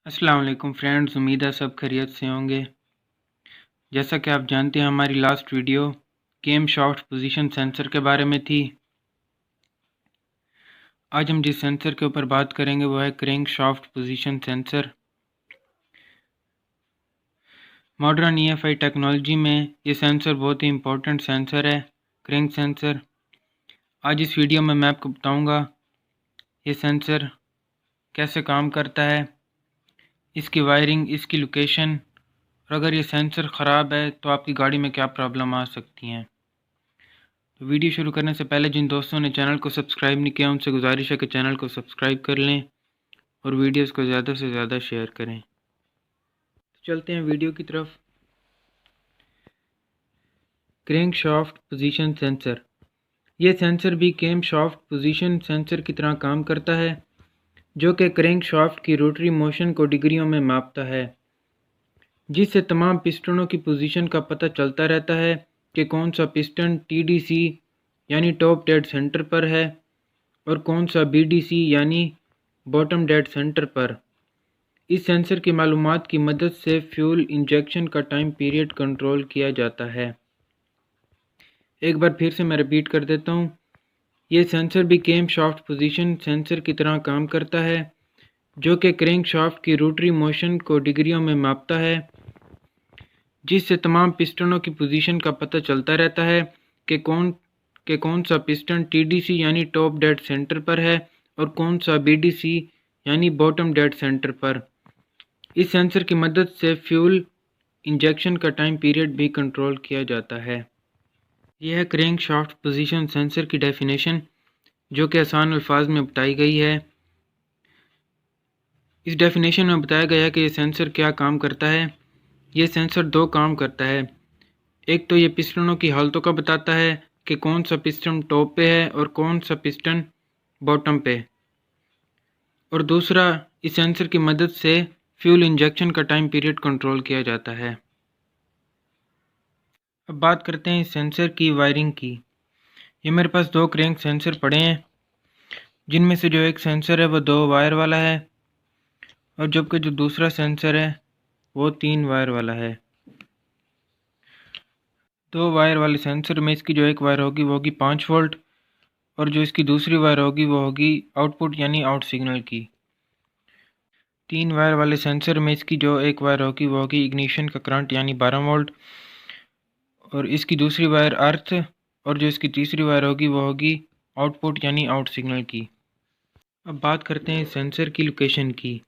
अस्सलाम वालेकुम फ्रेंड्स, उम्मीद है सब खैरियत से होंगे। जैसा कि आप जानते हैं हमारी लास्ट वीडियो केम शाफ्ट पोजीशन सेंसर के बारे में थी। आज हम जिस सेंसर के ऊपर बात करेंगे वो है crank shaft position sensor. Modern EFI technology में ये सेंसर बहुत ही इम्पोर्टेंट सेंसर है, क्रैंक सेंसर। आज इस वीडियो में मैं आपको बताऊँगा ये सेंसर कैसे काम करता है, इसकी वायरिंग, इसकी लोकेशन, और अगर ये सेंसर ख़राब है तो आपकी गाड़ी में क्या प्रॉब्लम आ सकती हैं। तो वीडियो शुरू करने से पहले जिन दोस्तों ने चैनल को सब्सक्राइब नहीं किया उनसे गुजारिश है कि चैनल को सब्सक्राइब कर लें और वीडियोस को ज़्यादा से ज़्यादा शेयर करें। तो चलते हैं वीडियो की तरफ। Crank shaft position sensor. ये सेंसर भी कैम शाफ्ट पोजीशन सेंसर की तरह काम करता है, जो कि क्रैंक शाफ्ट की रोटरी मोशन को डिग्रियों में मापता है, जिससे तमाम पिस्टनों की पोजीशन का पता चलता रहता है कि कौन सा पिस्टन TDC यानी टॉप डेड सेंटर पर है और कौन सा BDC यानी बॉटम डेड सेंटर पर। इस सेंसर की मालूमात की मदद से फ्यूल इंजेक्शन का टाइम पीरियड कंट्रोल किया जाता है। एक बार फिर से मैं रिपीट कर देता हूँ, ये सेंसर भी कैम शाफ्ट पोजीशन सेंसर की तरह काम करता है, जो कि क्रैंक शाफ्ट की रोटरी मोशन को डिग्रियों में मापता है, जिससे तमाम पिस्टनों की पोजीशन का पता चलता रहता है कि कौन सा पिस्टन TDC यानी टॉप डेड सेंटर पर है और कौन सा BDC यानी बॉटम डेड सेंटर पर। इस सेंसर की मदद से फ्यूल इंजेक्शन का टाइम पीरियड भी कंट्रोल किया जाता है। यह है क्रैंक शाफ्ट पोजीशन सेंसर की डेफिनेशन, जो कि आसान अल्फाज में बताई गई है। इस डेफिनेशन में बताया गया है कि यह सेंसर क्या काम करता है। यह सेंसर दो काम करता है। एक तो ये पिस्टनों की हालतों का बताता है कि कौन सा पिस्टन टॉप पे है और कौन सा पिस्टन बॉटम पे, और दूसरा इस सेंसर की मदद से फ्यूल इंजेक्शन का टाइम पीरियड कंट्रोल किया जाता है। अब बात करते हैं इस सेंसर की वायरिंग की। ये मेरे पास दो क्रैंक सेंसर पड़े हैं, जिनमें से जो एक सेंसर है वो 2 वायर वाला है और जबकि जो दूसरा सेंसर है वो 3 वायर वाला है। 2 वायर वाले सेंसर में इसकी जो एक वायर होगी वो होगी 5 वोल्ट और जो इसकी दूसरी वायर होगी वो होगी आउटपुट यानी आउट सिग्नल की। 3 वायर वाले सेंसर में इसकी जो एक वायर होगी वो होगी इग्निशन का करंट यानी 12 वोल्ट और इसकी दूसरी वायर अर्थ, और जो इसकी तीसरी वायर होगी वो होगी आउटपुट यानी आउट सिग्नल की। अब बात करते हैं सेंसर की लोकेशन की।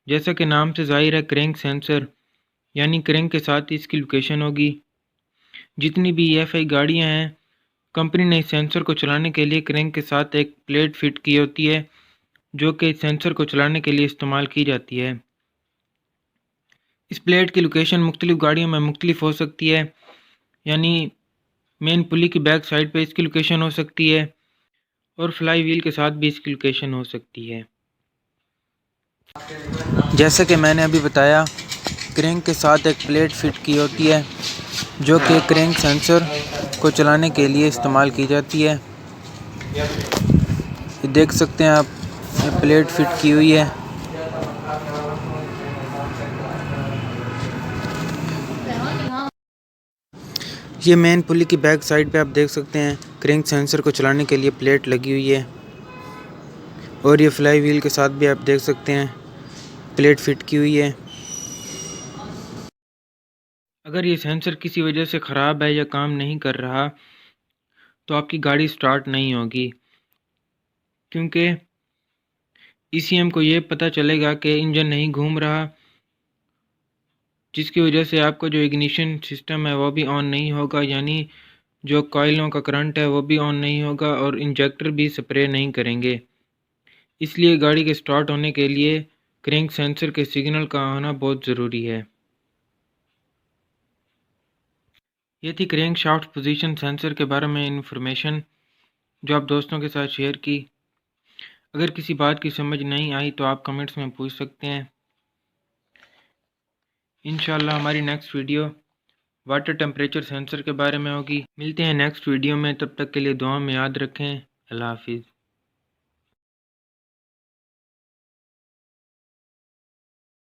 जैसा कि नाम से ज़ाहिर है क्रैंक सेंसर यानी क्रैंक के साथ ही इसकी लोकेशन होगी। जितनी भी EFI गाड़ियाँ हैं, कंपनी ने इस सेंसर को चलाने के लिए क्रैंक के साथ एक प्लेट फिट की होती है, जो कि इस सेंसर को चलाने के लिए इस्तेमाल की जाती है। इस प्लेट की लोकेशन मुख्तलिफ गाड़ियों में मुख्तलिफ हो सकती है, यानी मेन पुली की बैक साइड पे इसकी लोकेशन हो सकती है और फ्लाई व्हील के साथ भी इसकी लोकेशन हो सकती है। जैसे कि मैंने अभी बताया, क्रैंक के साथ एक प्लेट फिट की होती है, जो कि क्रैंक सेंसर को चलाने के लिए इस्तेमाल की जाती है। ये देख सकते हैं आप, ये प्लेट फिट की हुई है। ये मेन पुली की बैक साइड पे आप देख सकते हैं क्रैंक सेंसर को चलाने के लिए प्लेट लगी हुई है और ये फ्लाई व्हील के साथ भी आप देख सकते हैं प्लेट फिट की हुई है। अगर ये सेंसर किसी वजह से ख़राब है या काम नहीं कर रहा तो आपकी गाड़ी स्टार्ट नहीं होगी, क्योंकि ECM को ये पता चलेगा कि इंजन नहीं घूम रहा, जिसकी वजह से आपका जो इग्निशन सिस्टम है वो भी ऑन नहीं होगा, यानी जो कॉइलों का करंट है वो भी ऑन नहीं होगा और इंजेक्टर भी स्प्रे नहीं करेंगे। इसलिए गाड़ी के स्टार्ट होने के लिए क्रैंक सेंसर के सिग्नल का आना बहुत ज़रूरी है। ये थी क्रैंक शाफ्ट पोजीशन सेंसर के बारे में इंफॉर्मेशन, जो आप दोस्तों के साथ शेयर की। अगर किसी बात की समझ नहीं आई तो आप कमेंट्स में पूछ सकते हैं। इंशाल्लाह हमारी next video water temperature sensor के बारे में होगी। मिलते हैं नेक्स्ट वीडियो में, तब तक के लिए दुआ में याद रखें। अल्लाह हाफिज़।